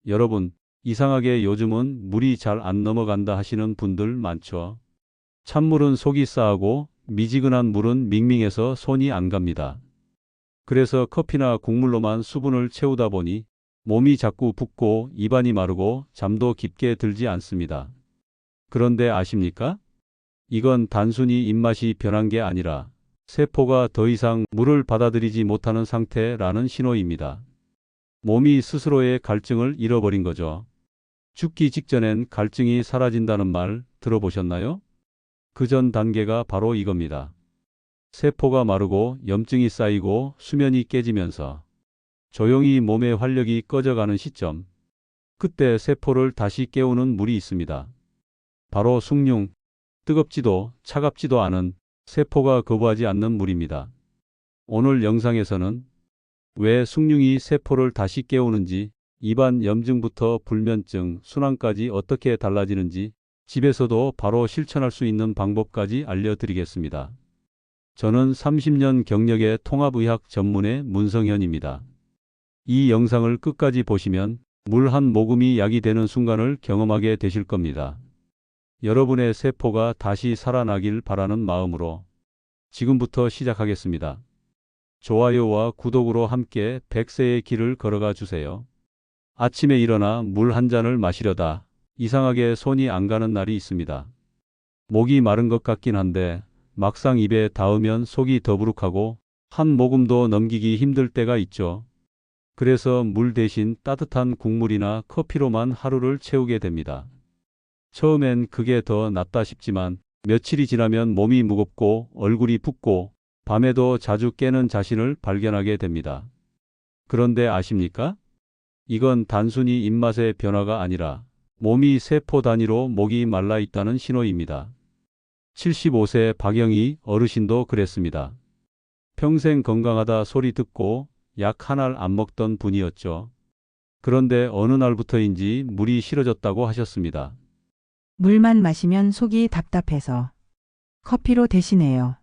여러분, 이상하게 요즘은 물이 잘 안 넘어간다 하시는 분들 많죠? 찬물은 속이 싸하고 미지근한 물은 밍밍해서 손이 안 갑니다. 그래서 커피나 국물로만 수분을 채우다 보니 몸이 자꾸 붓고 입안이 마르고 잠도 깊게 들지 않습니다. 그런데 아십니까? 이건 단순히 입맛이 변한 게 아니라 세포가 더 이상 물을 받아들이지 못하는 상태라는 신호입니다. 몸이 스스로의 갈증을 잃어버린 거죠. 죽기 직전엔 갈증이 사라진다는 말 들어보셨나요? 그 전 단계가 바로 이겁니다. 세포가 마르고 염증이 쌓이고 수면이 깨지면서 조용히 몸의 활력이 꺼져가는 시점. 그때 세포를 다시 깨우는 물이 있습니다. 바로 숭늉, 뜨겁지도 차갑지도 않은 세포가 거부하지 않는 물입니다. 오늘 영상에서는 왜 숭늉이 세포를 다시 깨우는지, 입안 염증부터 불면증, 순환까지 어떻게 달라지는지 집에서도 바로 실천할 수 있는 방법까지 알려드리겠습니다. 저는 30년 경력의 통합의학 전문의 문성현입니다. 이 영상을 끝까지 보시면 물 한 모금이 약이 되는 순간을 경험하게 되실 겁니다. 여러분의 세포가 다시 살아나길 바라는 마음으로 지금부터 시작하겠습니다. 좋아요와 구독으로 함께 100세의 길을 걸어가 주세요. 아침에 일어나 물 한 잔을 마시려다 이상하게 손이 안 가는 날이 있습니다. 목이 마른 것 같긴 한데 막상 입에 닿으면 속이 더부룩하고 한 모금도 넘기기 힘들 때가 있죠. 그래서 물 대신 따뜻한 국물이나 커피로만 하루를 채우게 됩니다. 처음엔 그게 더 낫다 싶지만 며칠이 지나면 몸이 무겁고 얼굴이 붓고 밤에도 자주 깨는 자신을 발견하게 됩니다. 그런데 아십니까? 이건 단순히 입맛의 변화가 아니라 몸이 세포 단위로 목이 말라 있다는 신호입니다. 75세 박영희 어르신도 그랬습니다. 평생 건강하다 소리 듣고 약 한 알 안 먹던 분이었죠. 그런데 어느 날부터인지 물이 싫어졌다고 하셨습니다. 물만 마시면 속이 답답해서 커피로 대신해요.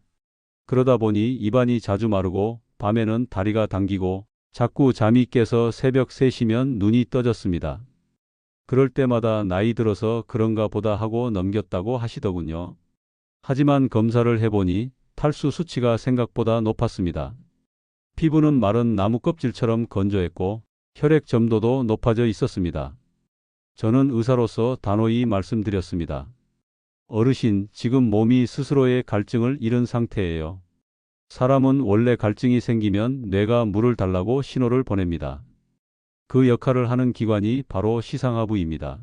그러다 보니 입안이 자주 마르고 밤에는 다리가 당기고 자꾸 잠이 깨서 새벽 3시면 눈이 떠졌습니다. 그럴 때마다 나이 들어서 그런가 보다 하고 넘겼다고 하시더군요. 하지만 검사를 해보니 탈수 수치가 생각보다 높았습니다. 피부는 마른 나무 껍질처럼 건조했고 혈액 점도도 높아져 있었습니다. 저는 의사로서 단호히 말씀드렸습니다. 어르신, 지금 몸이 스스로의 갈증을 잃은 상태예요. 사람은 원래 갈증이 생기면 뇌가 물을 달라고 신호를 보냅니다. 그 역할을 하는 기관이 바로 시상하부입니다.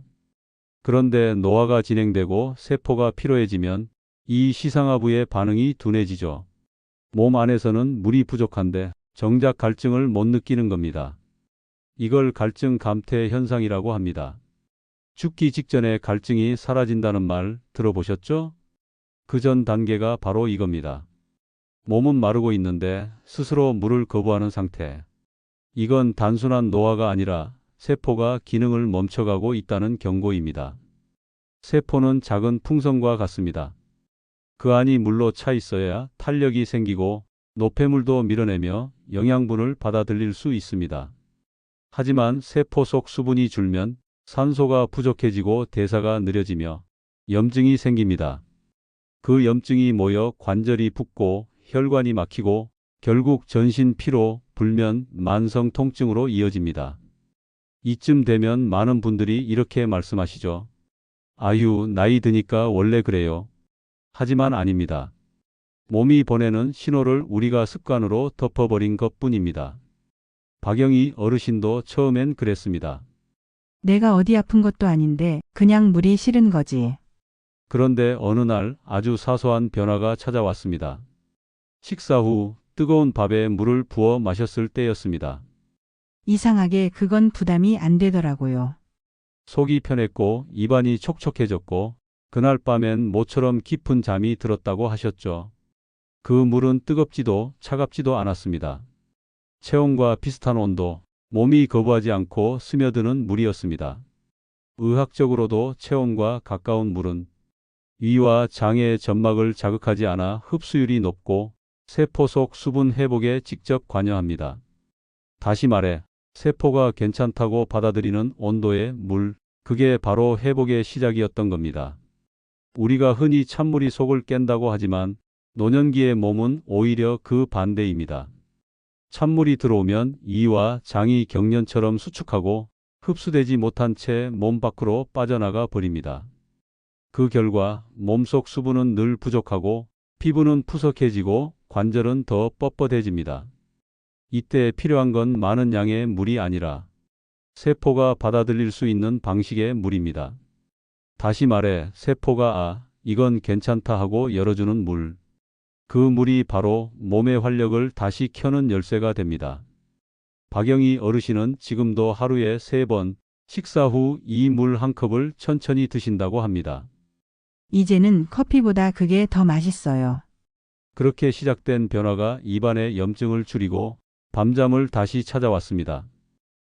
그런데 노화가 진행되고 세포가 피로해지면 이 시상하부의 반응이 둔해지죠. 몸 안에서는 물이 부족한데 정작 갈증을 못 느끼는 겁니다. 이걸 갈증 감퇴 현상이라고 합니다. 죽기 직전에 갈증이 사라진다는 말 들어보셨죠? 그 전 단계가 바로 이겁니다. 몸은 마르고 있는데 스스로 물을 거부하는 상태. 이건 단순한 노화가 아니라 세포가 기능을 멈춰가고 있다는 경고입니다. 세포는 작은 풍선과 같습니다. 그 안이 물로 차 있어야 탄력이 생기고 노폐물도 밀어내며 영양분을 받아들일 수 있습니다. 하지만 세포 속 수분이 줄면 산소가 부족해지고 대사가 느려지며 염증이 생깁니다. 그 염증이 모여 관절이 붓고 혈관이 막히고 결국 전신 피로, 불면, 만성 통증으로 이어집니다. 이쯤 되면 많은 분들이 이렇게 말씀하시죠. 아유, 나이 드니까 원래 그래요. 하지만 아닙니다. 몸이 보내는 신호를 우리가 습관으로 덮어버린 것뿐입니다. 박영희 어르신도 처음엔 그랬습니다. 내가 어디 아픈 것도 아닌데 그냥 물이 싫은 거지. 그런데 어느 날 아주 사소한 변화가 찾아왔습니다. 식사 후 뜨거운 밥에 물을 부어 마셨을 때였습니다. 이상하게 그건 부담이 안 되더라고요. 속이 편했고 입안이 촉촉해졌고 그날 밤엔 모처럼 깊은 잠이 들었다고 하셨죠. 그 물은 뜨겁지도 차갑지도 않았습니다. 체온과 비슷한 온도, 몸이 거부하지 않고 스며드는 물이었습니다. 의학적으로도 체온과 가까운 물은 위와 장의 점막을 자극하지 않아 흡수율이 높고 세포 속 수분 회복에 직접 관여합니다. 다시 말해 세포가 괜찮다고 받아들이는 온도의 물, 그게 바로 회복의 시작이었던 겁니다. 우리가 흔히 찬물이 속을 깬다고 하지만 노년기의 몸은 오히려 그 반대입니다. 찬물이 들어오면 이와 장이 경련처럼 수축하고 흡수되지 못한 채 몸 밖으로 빠져나가 버립니다. 그 결과 몸속 수분은 늘 부족하고 피부는 푸석해지고 관절은 더 뻣뻣해집니다. 이때 필요한 건 많은 양의 물이 아니라 세포가 받아들일 수 있는 방식의 물입니다. 다시 말해 세포가 이건 괜찮다 하고 열어주는 물. 그 물이 바로 몸의 활력을 다시 켜는 열쇠가 됩니다. 박영희 어르신은 지금도 하루에 3번 식사 후 이 물 한 컵을 천천히 드신다고 합니다. 이제는 커피보다 그게 더 맛있어요. 그렇게 시작된 변화가 입안의 염증을 줄이고 밤잠을 다시 찾아왔습니다.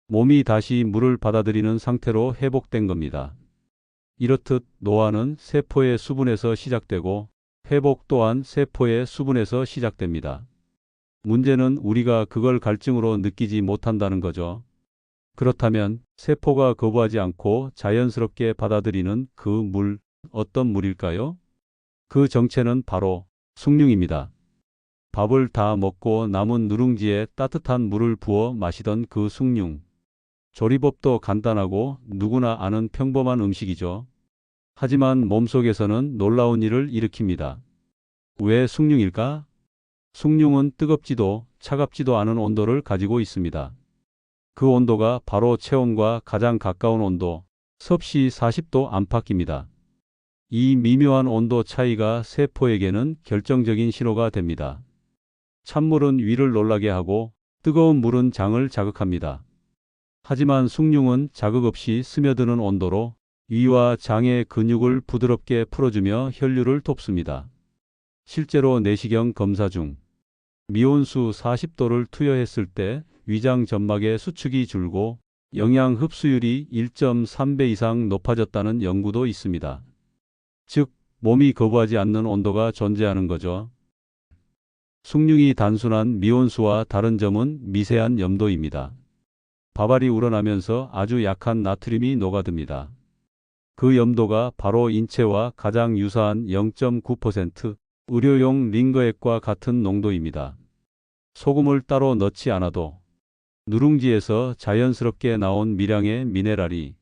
몸이 다시 물을 받아들이는 상태로 회복된 겁니다. 이렇듯 노화는 세포의 수분에서 시작되고 회복 또한 세포의 수분에서 시작됩니다. 문제는 우리가 그걸 갈증으로 느끼지 못한다는 거죠. 그렇다면 세포가 거부하지 않고 자연스럽게 받아들이는 그 물, 어떤 물일까요? 그 정체는 바로 숭늉입니다. 밥을 다 먹고 남은 누룽지에 따뜻한 물을 부어 마시던 그 숭늉. 조리법도 간단하고 누구나 아는 평범한 음식이죠. 하지만 몸속에서는 놀라운 일을 일으킵니다. 왜 숭늉일까? 숭늉은 뜨겁지도 차갑지도 않은 온도를 가지고 있습니다. 그 온도가 바로 체온과 가장 가까운 온도, 섭씨 40도 안팎입니다. 이 미묘한 온도 차이가 세포에게는 결정적인 신호가 됩니다. 찬물은 위를 놀라게 하고 뜨거운 물은 장을 자극합니다. 하지만 숭늉은 자극 없이 스며드는 온도로 위와 장의 근육을 부드럽게 풀어주며 혈류를 돕습니다. 실제로 내시경 검사 중 미온수 40도를 투여했을 때 위장 점막의 수축이 줄고 영양 흡수율이 1.3배 이상 높아졌다는 연구도 있습니다. 즉, 몸이 거부하지 않는 온도가 존재하는 거죠. 숭늉이 단순한 미온수와 다른 점은 미세한 염도입니다. 밥알이 우러나면서 아주 약한 나트륨이 녹아듭니다. 그 염도가 바로 인체와 가장 유사한 0.9% 의료용 링거액과 같은 농도입니다. 소금을 따로 넣지 않아도 누룽지에서 자연스럽게 나온 미량의 미네랄이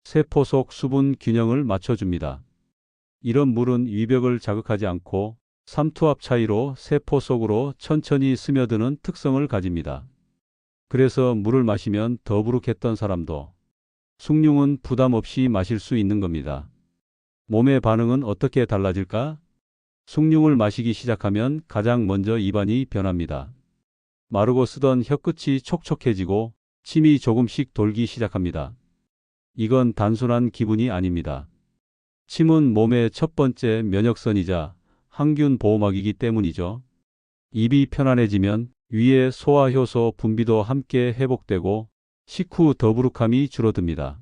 세포 속 수분 균형을 맞춰줍니다. 이런 물은 위벽을 자극하지 않고 삼투압 차이로 세포 속으로 천천히 스며드는 특성을 가집니다. 그래서 물을 마시면 더부룩했던 사람도 숭늉은 부담 없이 마실 수 있는 겁니다. 몸의 반응은 어떻게 달라질까? 숭늉을 마시기 시작하면 가장 먼저 입안이 변합니다. 마르고 쓰던 혀끝이 촉촉해지고 침이 조금씩 돌기 시작합니다. 이건 단순한 기분이 아닙니다. 침은 몸의 첫 번째 면역선이자 항균 보호막이기 때문이죠. 입이 편안해지면 위의 소화효소 분비도 함께 회복되고 식후 더부룩함이 줄어듭니다.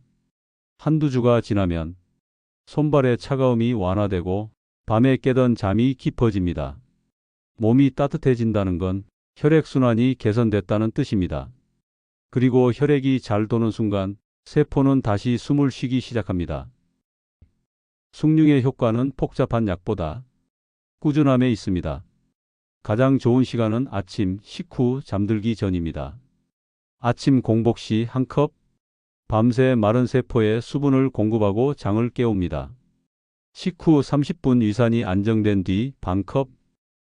한두 주가 지나면 손발의 차가움이 완화되고 밤에 깨던 잠이 깊어집니다. 몸이 따뜻해진다는 건 혈액순환이 개선됐다는 뜻입니다. 그리고 혈액이 잘 도는 순간 세포는 다시 숨을 쉬기 시작합니다. 숭늉의 효과는 복잡한 약보다 꾸준함에 있습니다. 가장 좋은 시간은 아침 식후 잠들기 전입니다. 아침 공복 시 한 컵, 밤새 마른 세포에 수분을 공급하고 장을 깨웁니다. 식후 30분 위산이 안정된 뒤 반 컵,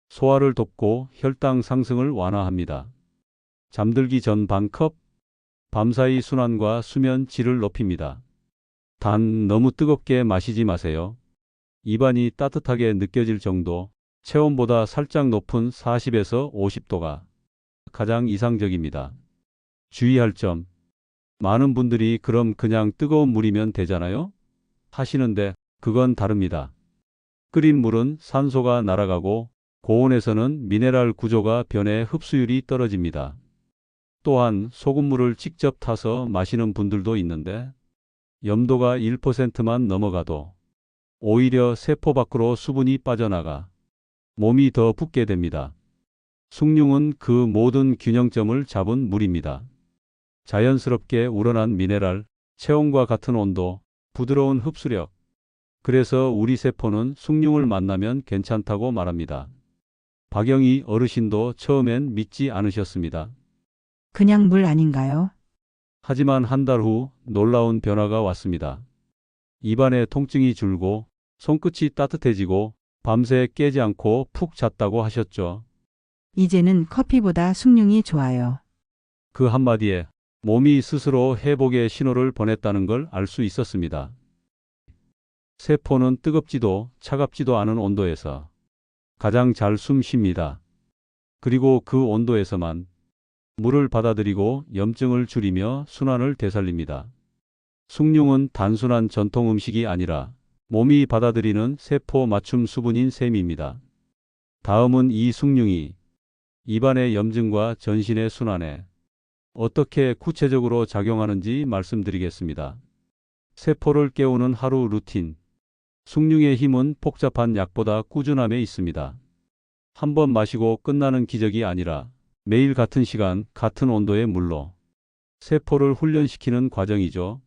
소화를 돕고 혈당 상승을 완화합니다. 잠들기 전 반 컵, 밤사이 순환과 수면 질을 높입니다. 단 너무 뜨겁게 마시지 마세요. 입안이 따뜻하게 느껴질 정도, 체온보다 살짝 높은 40에서 50도가 가장 이상적입니다. 주의할 점, 많은 분들이 그럼 그냥 뜨거운 물이면 되잖아요? 하시는데 그건 다릅니다. 끓인 물은 산소가 날아가고 고온에서는 미네랄 구조가 변해 흡수율이 떨어집니다. 또한 소금물을 직접 타서 마시는 분들도 있는데 염도가 1%만 넘어가도 오히려 세포 밖으로 수분이 빠져나가 몸이 더 붓게 됩니다. 숭늉은 그 모든 균형점을 잡은 물입니다. 자연스럽게 우러난 미네랄, 체온과 같은 온도, 부드러운 흡수력. 그래서 우리 세포는 숭늉을 만나면 괜찮다고 말합니다. 박영희 어르신도 처음엔 믿지 않으셨습니다. 그냥 물 아닌가요? 하지만 한 달 후 놀라운 변화가 왔습니다. 입안의 통증이 줄고 손끝이 따뜻해지고 밤새 깨지 않고 푹 잤다고 하셨죠. 이제는 커피보다 숭늉이 좋아요. 그 한마디에 몸이 스스로 회복의 신호를 보냈다는 걸 알 수 있었습니다. 세포는 뜨겁지도 차갑지도 않은 온도에서 가장 잘 숨 쉽니다. 그리고 그 온도에서만 물을 받아들이고 염증을 줄이며 순환을 되살립니다. 숭늉은 단순한 전통 음식이 아니라 몸이 받아들이는 세포 맞춤 수분인 셈입니다. 다음은 이 숭늉이 입안의 염증과 전신의 순환에 어떻게 구체적으로 작용하는지 말씀드리겠습니다. 세포를 깨우는 하루 루틴. 숭늉의 힘은 복잡한 약보다 꾸준함에 있습니다. 한 번 마시고 끝나는 기적이 아니라 매일 같은 시간, 같은 온도의 물로 세포를 훈련시키는 과정이죠.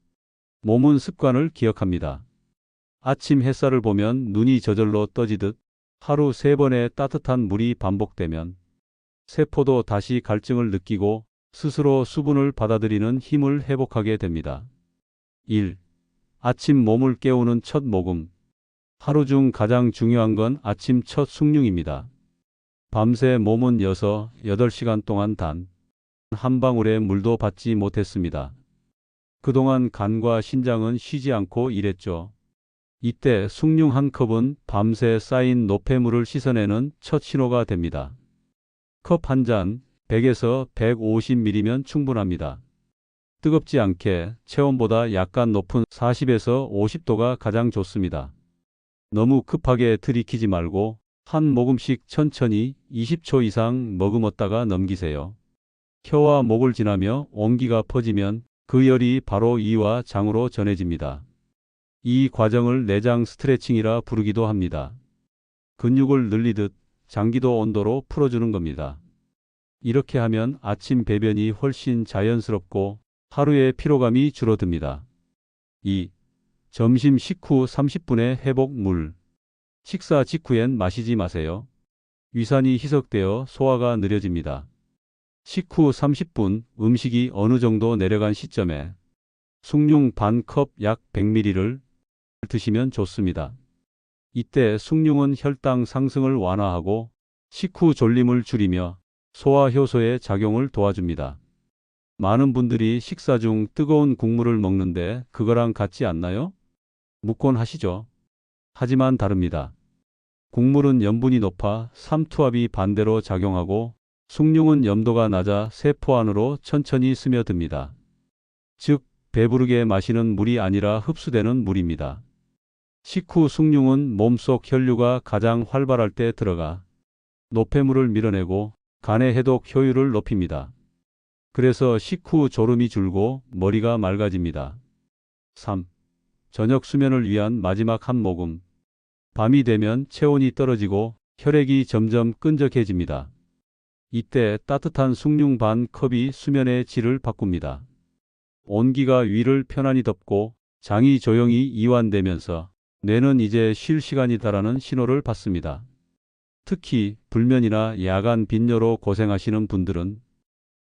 몸은 습관을 기억합니다. 아침 햇살을 보면 눈이 저절로 떠지듯 하루 3번의 따뜻한 물이 반복되면 세포도 다시 갈증을 느끼고 스스로 수분을 받아들이는 힘을 회복하게 됩니다. 1. 아침 몸을 깨우는 첫 모금. 하루 중 가장 중요한 건 아침 첫 숭늉입니다. 밤새 몸은 6, 8시간 동안 단 한 방울의 물도 받지 못했습니다. 그동안 간과 신장은 쉬지 않고 일했죠. 이때 숭늉 한 컵은 밤새 쌓인 노폐물을 씻어내는 첫 신호가 됩니다. 컵 한 잔 100에서 150ml면 충분합니다. 뜨겁지 않게 체온보다 약간 높은 40에서 50도가 가장 좋습니다. 너무 급하게 들이키지 말고 한 모금씩 천천히 20초 이상 머금었다가 넘기세요. 혀와 목을 지나며 온기가 퍼지면 그 열이 바로 이와 장으로 전해집니다. 이 과정을 내장 스트레칭이라 부르기도 합니다. 근육을 늘리듯 장기도 온도로 풀어주는 겁니다. 이렇게 하면 아침 배변이 훨씬 자연스럽고 하루의 피로감이 줄어듭니다. 2. 점심 식후 30분의 회복 물. 식사 직후엔 마시지 마세요. 위산이 희석되어 소화가 느려집니다. 식후 30분 음식이 어느 정도 내려간 시점에 숭늉 반 컵 약 100ml를 드시면 좋습니다. 이때 숭늉은 혈당 상승을 완화하고 식후 졸림을 줄이며 소화 효소의 작용을 도와줍니다. 많은 분들이 식사 중 뜨거운 국물을 먹는데 그거랑 같지 않나요? 묻곤 하시죠. 하지만 다릅니다. 국물은 염분이 높아 삼투압이 반대로 작용하고 숭늉은 염도가 낮아 세포 안으로 천천히 스며듭니다. 즉, 배부르게 마시는 물이 아니라 흡수되는 물입니다. 식후 숭늉은 몸속 혈류가 가장 활발할 때 들어가 노폐물을 밀어내고 간의 해독 효율을 높입니다. 그래서 식후 졸음이 줄고 머리가 맑아집니다. 3. 저녁 수면을 위한 마지막 한 모금. 밤이 되면 체온이 떨어지고 혈액이 점점 끈적해집니다. 이때 따뜻한 숭늉 반 컵이 수면의 질을 바꿉니다. 온기가 위를 편안히 덮고 장이 조용히 이완되면서 뇌는 이제 쉴 시간이다라는 신호를 받습니다. 특히 불면이나 야간 빈뇨로 고생하시는 분들은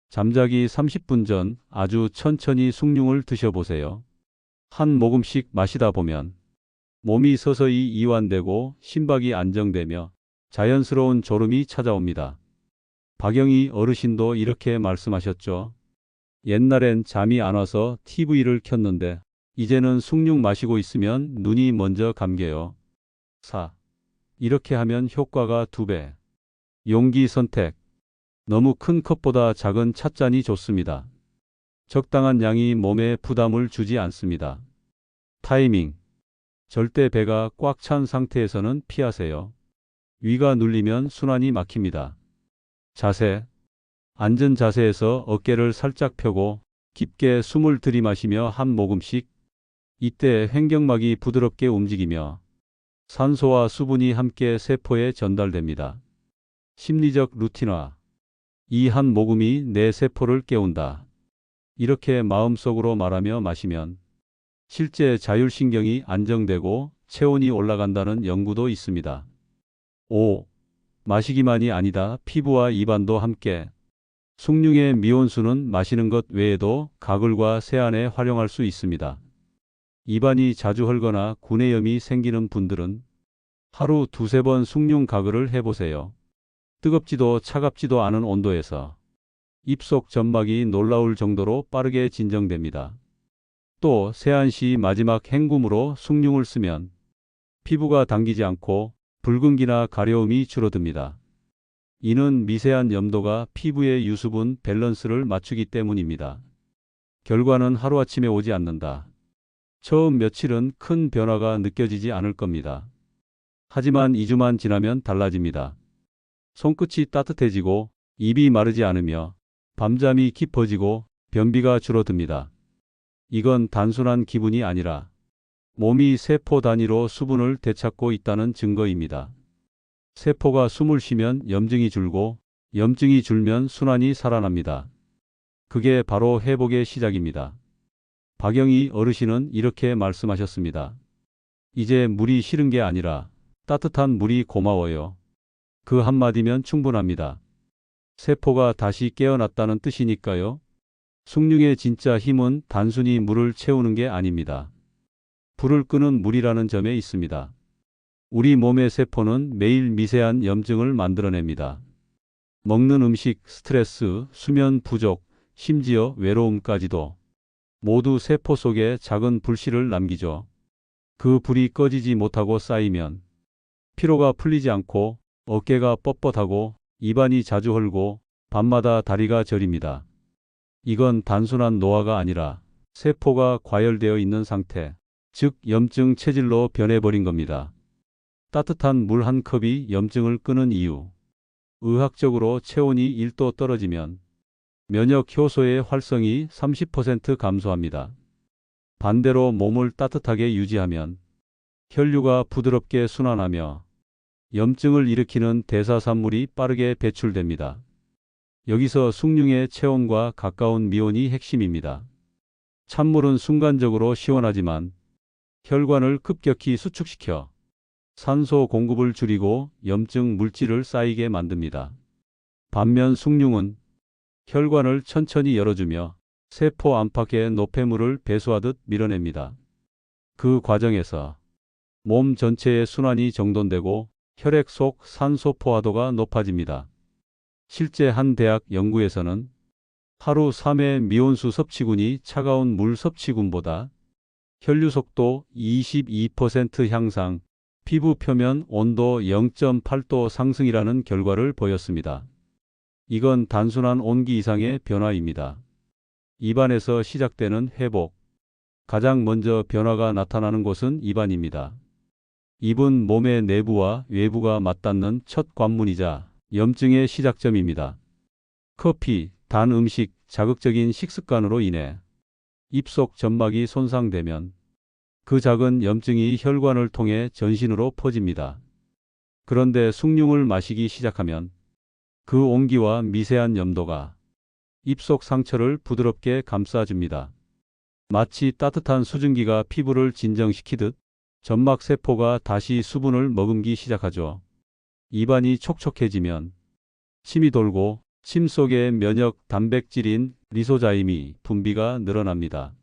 잠자기 30분 전 아주 천천히 숭늉을 드셔보세요. 한 모금씩 마시다 보면 몸이 서서히 이완되고 심박이 안정되며 자연스러운 졸음이 찾아옵니다. 박영희 어르신도 이렇게 말씀하셨죠. 옛날엔 잠이 안 와서 TV를 켰는데 이제는 숭늉 마시고 있으면 눈이 먼저 감겨요. 4. 이렇게 하면 효과가 2배. 용기 선택. 너무 큰 컵보다 작은 찻잔이 좋습니다. 적당한 양이 몸에 부담을 주지 않습니다. 타이밍. 절대 배가 꽉 찬 상태에서는 피하세요. 위가 눌리면 순환이 막힙니다. 자세. 앉은 자세에서 어깨를 살짝 펴고 깊게 숨을 들이마시며 한 모금씩. 이때 횡격막이 부드럽게 움직이며 산소와 수분이 함께 세포에 전달됩니다. 심리적 루틴화. 이 한 모금이 내 세포를 깨운다. 이렇게 마음속으로 말하며 마시면 실제 자율신경이 안정되고 체온이 올라간다는 연구도 있습니다. 5. 마시기만이 아니다. 피부와 입안도 함께. 숭늉의 미온수는 마시는 것 외에도 가글과 세안에 활용할 수 있습니다. 입안이 자주 헐거나 구내염이 생기는 분들은 하루 두세 번 숭늉 가글을 해보세요. 뜨겁지도 차갑지도 않은 온도에서 입속 점막이 놀라울 정도로 빠르게 진정됩니다. 또 세안 시 마지막 헹굼으로 숭늉을 쓰면 피부가 당기지 않고 붉은기나 가려움이 줄어듭니다. 이는 미세한 염도가 피부의 유수분 밸런스를 맞추기 때문입니다. 결과는 하루아침에 오지 않는다. 처음 며칠은 큰 변화가 느껴지지 않을 겁니다. 하지만 2주만 지나면 달라집니다. 손끝이 따뜻해지고 입이 마르지 않으며 밤잠이 깊어지고 변비가 줄어듭니다. 이건 단순한 기분이 아니라 몸이 세포 단위로 수분을 되찾고 있다는 증거입니다. 세포가 숨을 쉬면 염증이 줄고 염증이 줄면 순환이 살아납니다. 그게 바로 회복의 시작입니다. 박영희 어르신은 이렇게 말씀하셨습니다. 이제 물이 싫은 게 아니라 따뜻한 물이 고마워요. 그 한마디면 충분합니다. 세포가 다시 깨어났다는 뜻이니까요. 숭늉의 진짜 힘은 단순히 물을 채우는 게 아닙니다. 불을 끄는 물이라는 점에 있습니다. 우리 몸의 세포는 매일 미세한 염증을 만들어냅니다. 먹는 음식, 스트레스, 수면 부족, 심지어 외로움까지도 모두 세포 속에 작은 불씨를 남기죠. 그 불이 꺼지지 못하고 쌓이면 피로가 풀리지 않고 어깨가 뻣뻣하고 입안이 자주 헐고 밤마다 다리가 저립니다. 이건 단순한 노화가 아니라 세포가 과열되어 있는 상태, 즉 염증 체질로 변해버린 겁니다. 따뜻한 물 한 컵이 염증을 끄는 이유. 의학적으로 체온이 1도 떨어지면 면역 효소의 활성이 30% 감소합니다. 반대로 몸을 따뜻하게 유지하면 혈류가 부드럽게 순환하며 염증을 일으키는 대사산물이 빠르게 배출됩니다. 여기서 숭늉의 체온과 가까운 미온이 핵심입니다. 찬물은 순간적으로 시원하지만 혈관을 급격히 수축시켜 산소 공급을 줄이고 염증 물질을 쌓이게 만듭니다. 반면 숭늉은 혈관을 천천히 열어주며 세포 안팎의 노폐물을 배수하듯 밀어냅니다. 그 과정에서 몸 전체의 순환이 정돈되고 혈액 속 산소 포화도가 높아집니다. 실제 한 대학 연구에서는 하루 3회 미온수 섭취군이 차가운 물 섭취군보다 혈류 속도 22% 향상, 피부 표면 온도 0.8도 상승이라는 결과를 보였습니다. 이건 단순한 온기 이상의 변화입니다. 입안에서 시작되는 회복. 가장 먼저 변화가 나타나는 곳은 입안입니다. 입은 몸의 내부와 외부가 맞닿는 첫 관문이자 염증의 시작점입니다. 커피, 단 음식, 자극적인 식습관으로 인해 입속 점막이 손상되면 그 작은 염증이 혈관을 통해 전신으로 퍼집니다. 그런데 숭늉을 마시기 시작하면 그 온기와 미세한 염도가 입속 상처를 부드럽게 감싸줍니다. 마치 따뜻한 수증기가 피부를 진정시키듯 점막 세포가 다시 수분을 머금기 시작하죠. 입안이 촉촉해지면 침이 돌고 침 속의 면역 단백질인 리소자임이 분비가 늘어납니다.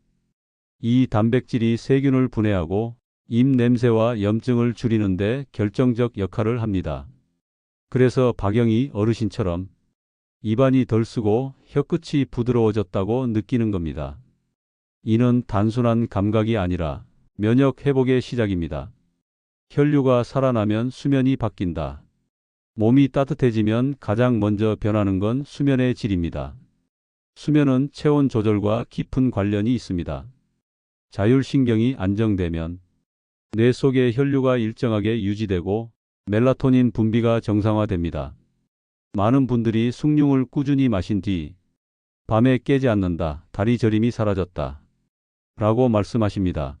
이 단백질이 세균을 분해하고 입 냄새와 염증을 줄이는 데 결정적 역할을 합니다. 그래서 박영희 어르신처럼 입안이 덜 쓰고 혀끝이 부드러워졌다고 느끼는 겁니다. 이는 단순한 감각이 아니라 면역 회복의 시작입니다. 혈류가 살아나면 수면이 바뀐다. 몸이 따뜻해지면 가장 먼저 변하는 건 수면의 질입니다. 수면은 체온 조절과 깊은 관련이 있습니다. 자율신경이 안정되면 뇌 속의 혈류가 일정하게 유지되고 멜라토닌 분비가 정상화됩니다. 많은 분들이 숭늉을 꾸준히 마신 뒤 밤에 깨지 않는다, 다리 저림이 사라졌다 라고 말씀하십니다.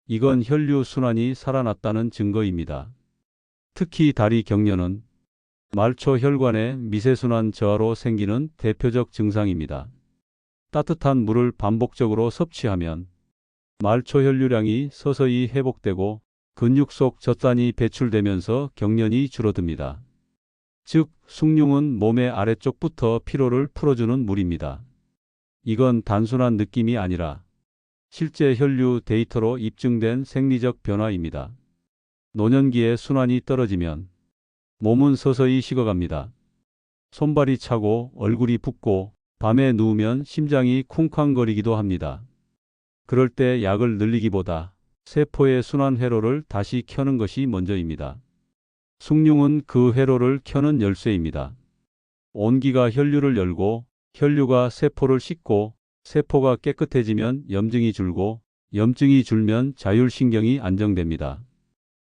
이건 혈류 순환이 살아났다는 증거입니다. 특히 다리 경련은 말초 혈관의 미세순환 저하로 생기는 대표적 증상입니다. 따뜻한 물을 반복적으로 섭취하면 말초 혈류량이 서서히 회복되고 근육 속 젖산이 배출되면서 경련이 줄어듭니다. 즉, 숭늉은 몸의 아래쪽부터 피로를 풀어주는 물입니다. 이건 단순한 느낌이 아니라 실제 혈류 데이터로 입증된 생리적 변화입니다. 노년기에 순환이 떨어지면 몸은 서서히 식어갑니다. 손발이 차고 얼굴이 붓고 밤에 누우면 심장이 쿵쾅거리기도 합니다. 그럴 때 약을 늘리기보다 세포의 순환 회로를 다시 켜는 것이 먼저입니다. 숭늉은 그 회로를 켜는 열쇠입니다. 온기가 혈류를 열고 혈류가 세포를 씻고 세포가 깨끗해지면 염증이 줄고 염증이 줄면 자율신경이 안정됩니다.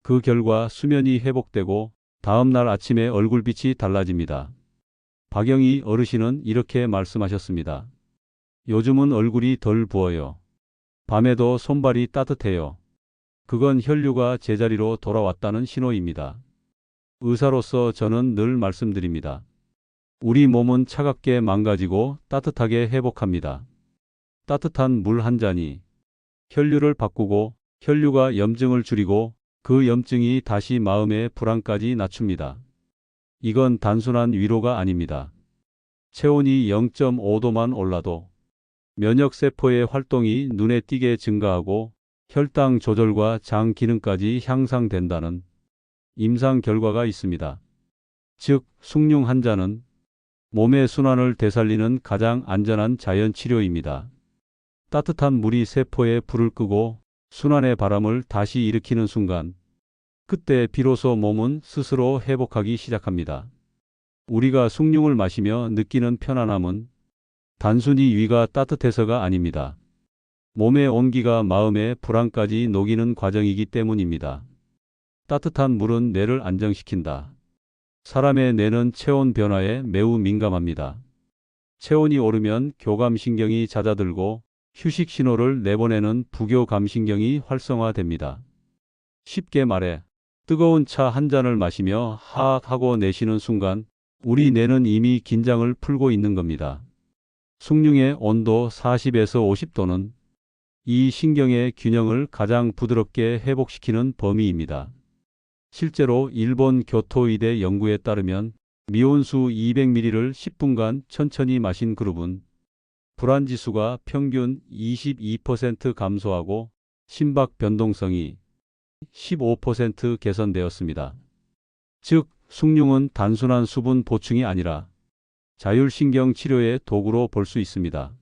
그 결과 수면이 회복되고 다음 날 아침에 얼굴빛이 달라집니다. 박영희 어르신은 이렇게 말씀하셨습니다. 요즘은 얼굴이 덜 부어요. 밤에도 손발이 따뜻해요. 그건 혈류가 제자리로 돌아왔다는 신호입니다. 의사로서 저는 늘 말씀드립니다. 우리 몸은 차갑게 망가지고 따뜻하게 회복합니다. 따뜻한 물 한 잔이 혈류를 바꾸고 혈류가 염증을 줄이고 그 염증이 다시 마음의 불안까지 낮춥니다. 이건 단순한 위로가 아닙니다. 체온이 0.5도만 올라도 면역세포의 활동이 눈에 띄게 증가하고 혈당 조절과 장 기능까지 향상된다는 임상 결과가 있습니다. 즉, 숭늉 한 잔은 몸의 순환을 되살리는 가장 안전한 자연 치료입니다. 따뜻한 물이 세포에 불을 끄고 순환의 바람을 다시 일으키는 순간, 그때 비로소 몸은 스스로 회복하기 시작합니다. 우리가 숭늉을 마시며 느끼는 편안함은 단순히 위가 따뜻해서가 아닙니다. 몸의 온기가 마음의 불안까지 녹이는 과정이기 때문입니다. 따뜻한 물은 뇌를 안정시킨다. 사람의 뇌는 체온 변화에 매우 민감합니다. 체온이 오르면 교감신경이 잦아들고 휴식 신호를 내보내는 부교감신경이 활성화됩니다. 쉽게 말해 뜨거운 차 한 잔을 마시며 하악 하고 내쉬는 순간 우리 뇌는 이미 긴장을 풀고 있는 겁니다. 숭늉의 온도 40에서 50도는 이 신경의 균형을 가장 부드럽게 회복시키는 범위입니다. 실제로 일본 교토의대 연구에 따르면 미온수 200ml를 10분간 천천히 마신 그룹은 불안지수가 평균 22% 감소하고 심박 변동성이 15% 개선되었습니다. 즉, 숭늉은 단순한 수분 보충이 아니라 자율신경 치료의 도구로 볼 수 있습니다.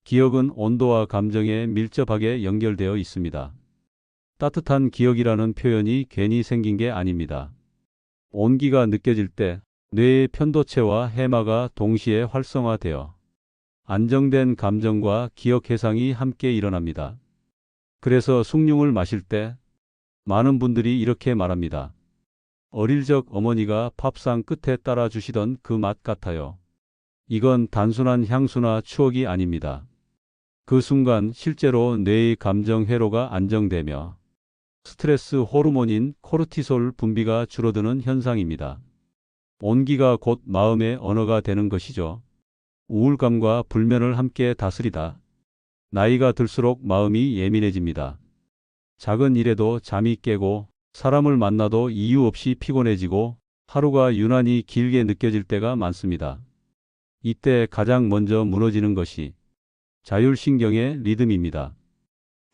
기억은 온도와 감정에 밀접하게 연결되어 있습니다. 따뜻한 기억이라는 표현이 괜히 생긴 게 아닙니다. 온기가 느껴질 때 뇌의 편도체와 해마가 동시에 활성화되어 안정된 감정과 기억 해상이 함께 일어납니다. 그래서 숭늉을 마실 때 많은 분들이 이렇게 말합니다. 어릴 적 어머니가 밥상 끝에 따라 주시던 그 맛 같아요. 이건 단순한 향수나 추억이 아닙니다. 그 순간 실제로 뇌의 감정 회로가 안정되며 스트레스 호르몬인 코르티솔 분비가 줄어드는 현상입니다. 온기가 곧 마음의 언어가 되는 것이죠. 우울감과 불면을 함께 다스리다. 나이가 들수록 마음이 예민해집니다. 작은 일에도 잠이 깨고 사람을 만나도 이유 없이 피곤해지고 하루가 유난히 길게 느껴질 때가 많습니다. 이때 가장 먼저 무너지는 것이 자율신경의 리듬입니다.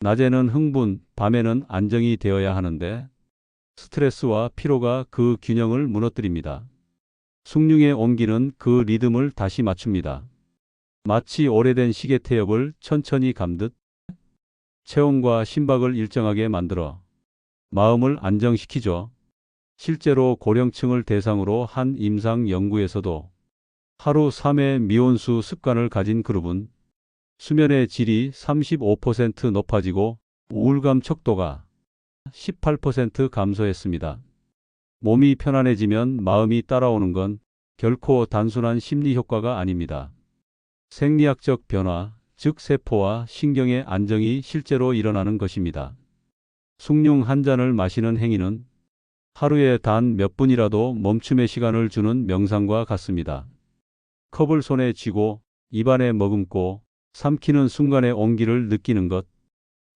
낮에는 흥분, 밤에는 안정이 되어야 하는데 스트레스와 피로가 그 균형을 무너뜨립니다. 숭늉의 온기는 그 리듬을 다시 맞춥니다. 마치 오래된 시계 태엽을 천천히 감듯 체온과 심박을 일정하게 만들어 마음을 안정시키죠. 실제로 고령층을 대상으로 한 임상 연구에서도 하루 3회 미온수 습관을 가진 그룹은 수면의 질이 35% 높아지고 우울감 척도가 18% 감소했습니다. 몸이 편안해지면 마음이 따라오는 건 결코 단순한 심리 효과가 아닙니다. 생리학적 변화, 즉 세포와 신경의 안정이 실제로 일어나는 것입니다. 숭늉 한 잔을 마시는 행위는 하루에 단 몇 분이라도 멈춤의 시간을 주는 명상과 같습니다. 컵을 손에 쥐고 입안에 머금고 삼키는 순간의 온기를 느끼는 것.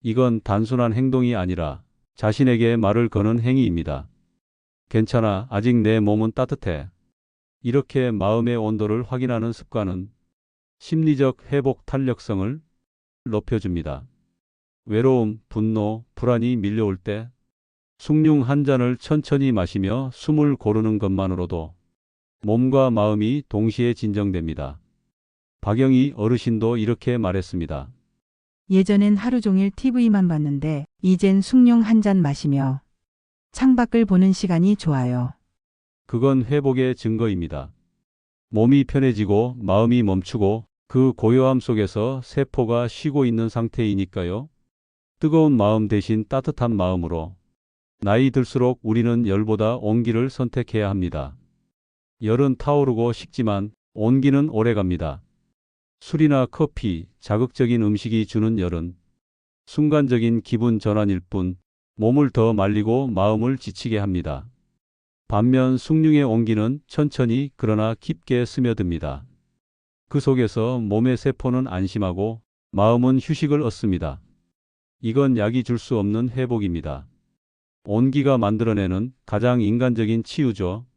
이건 단순한 행동이 아니라 자신에게 말을 거는 행위입니다. 괜찮아, 아직 내 몸은 따뜻해. 이렇게 마음의 온도를 확인하는 습관은 심리적 회복 탄력성을 높여줍니다. 외로움, 분노, 불안이 밀려올 때 숭늉 한 잔을 천천히 마시며 숨을 고르는 것만으로도 몸과 마음이 동시에 진정됩니다. 박영희 어르신도 이렇게 말했습니다. 예전엔 하루 종일 TV만 봤는데 이젠 숭늉 한 잔 마시며 창밖을 보는 시간이 좋아요. 그건 회복의 증거입니다. 몸이 편해지고 마음이 멈추고 그 고요함 속에서 세포가 쉬고 있는 상태이니까요. 뜨거운 마음 대신 따뜻한 마음으로. 나이 들수록 우리는 열보다 온기를 선택해야 합니다. 열은 타오르고 식지만 온기는 오래갑니다. 술이나 커피, 자극적인 음식이 주는 열은 순간적인 기분 전환일 뿐 몸을 더 말리고 마음을 지치게 합니다. 반면 숭늉의 온기는 천천히 그러나 깊게 스며듭니다. 그 속에서 몸의 세포는 안심하고 마음은 휴식을 얻습니다. 이건 약이 줄 수 없는 회복입니다. 온기가 만들어내는 가장 인간적인 치유죠.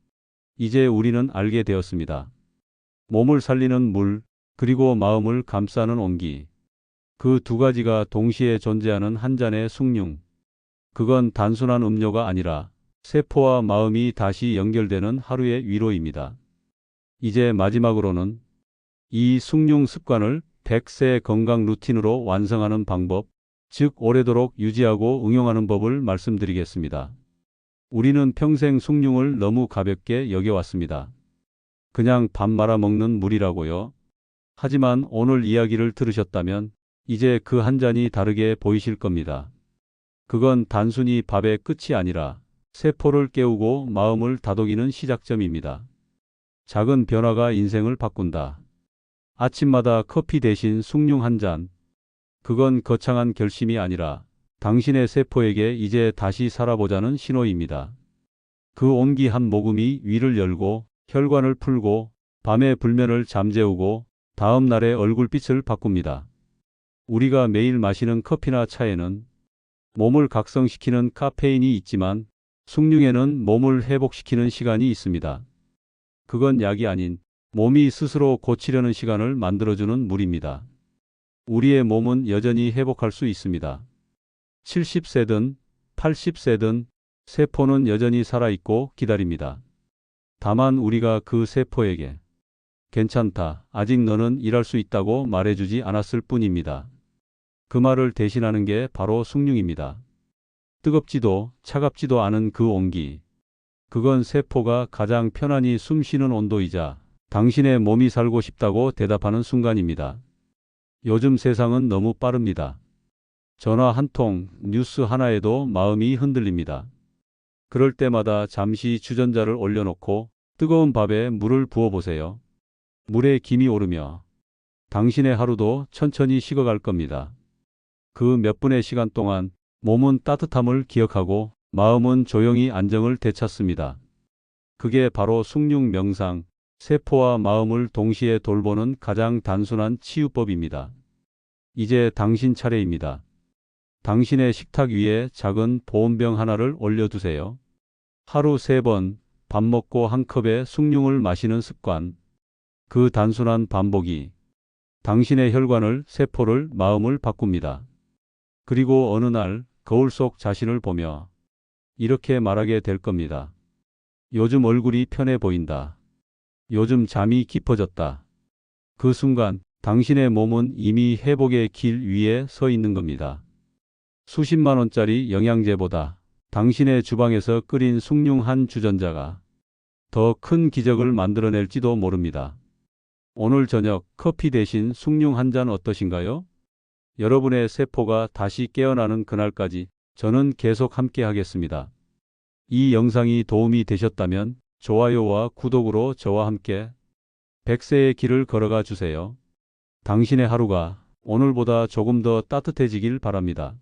이제 우리는 알게 되었습니다. 몸을 살리는 물, 그리고 마음을 감싸는 온기. 그 두 가지가 동시에 존재하는 한 잔의 숭늉. 그건 단순한 음료가 아니라 세포와 마음이 다시 연결되는 하루의 위로입니다. 이제 마지막으로는 이 숭늉 습관을 100세 건강 루틴으로 완성하는 방법, 즉 오래도록 유지하고 응용하는 법을 말씀드리겠습니다. 우리는 평생 숭늉을 너무 가볍게 여겨왔습니다. 그냥 밥 말아 먹는 물이라고요. 하지만 오늘 이야기를 들으셨다면 이제 그 한 잔이 다르게 보이실 겁니다. 그건 단순히 밥의 끝이 아니라 세포를 깨우고 마음을 다독이는 시작점입니다. 작은 변화가 인생을 바꾼다. 아침마다 커피 대신 숭늉 한 잔. 그건 거창한 결심이 아니라 당신의 세포에게 이제 다시 살아보자는 신호입니다. 그 온기 한 모금이 위를 열고 혈관을 풀고 밤의 불면을 잠재우고 다음 날의 얼굴빛을 바꿉니다. 우리가 매일 마시는 커피나 차에는 몸을 각성시키는 카페인이 있지만 숭늉에는 몸을 회복시키는 시간이 있습니다. 그건 약이 아닌 몸이 스스로 고치려는 시간을 만들어주는 물입니다. 우리의 몸은 여전히 회복할 수 있습니다. 70세든 80세든 세포는 여전히 살아있고 기다립니다. 다만 우리가 그 세포에게 괜찮다, 아직 너는 일할 수 있다고 말해주지 않았을 뿐입니다. 그 말을 대신하는 게 바로 숭늉입니다. 뜨겁지도 차갑지도 않은 그 온기. 그건 세포가 가장 편안히 숨 쉬는 온도이자 당신의 몸이 살고 싶다고 대답하는 순간입니다. 요즘 세상은 너무 빠릅니다. 전화 한 통, 뉴스 하나에도 마음이 흔들립니다. 그럴 때마다 잠시 주전자를 올려놓고 뜨거운 밥에 물을 부어보세요. 물에 김이 오르며 당신의 하루도 천천히 식어갈 겁니다. 그 몇 분의 시간 동안 몸은 따뜻함을 기억하고 마음은 조용히 안정을 되찾습니다. 그게 바로 숭늉 명상, 세포와 마음을 동시에 돌보는 가장 단순한 치유법입니다. 이제 당신 차례입니다. 당신의 식탁 위에 작은 보온병 하나를 올려두세요. 하루 3번 밥 먹고 한 컵의 숭늉을 마시는 습관. 그 단순한 반복이 당신의 혈관을, 세포를, 마음을 바꿉니다. 그리고 어느 날 거울 속 자신을 보며 이렇게 말하게 될 겁니다. 요즘 얼굴이 편해 보인다. 요즘 잠이 깊어졌다. 그 순간 당신의 몸은 이미 회복의 길 위에 서 있는 겁니다. 수십만 원짜리 영양제보다 당신의 주방에서 끓인 숭늉 한 주전자가 더 큰 기적을 만들어낼지도 모릅니다. 오늘 저녁 커피 대신 숭늉 한 잔 어떠신가요? 여러분의 세포가 다시 깨어나는 그날까지 저는 계속 함께 하겠습니다. 이 영상이 도움이 되셨다면 좋아요와 구독으로 저와 함께 100세의 길을 걸어가 주세요. 당신의 하루가 오늘보다 조금 더 따뜻해지길 바랍니다.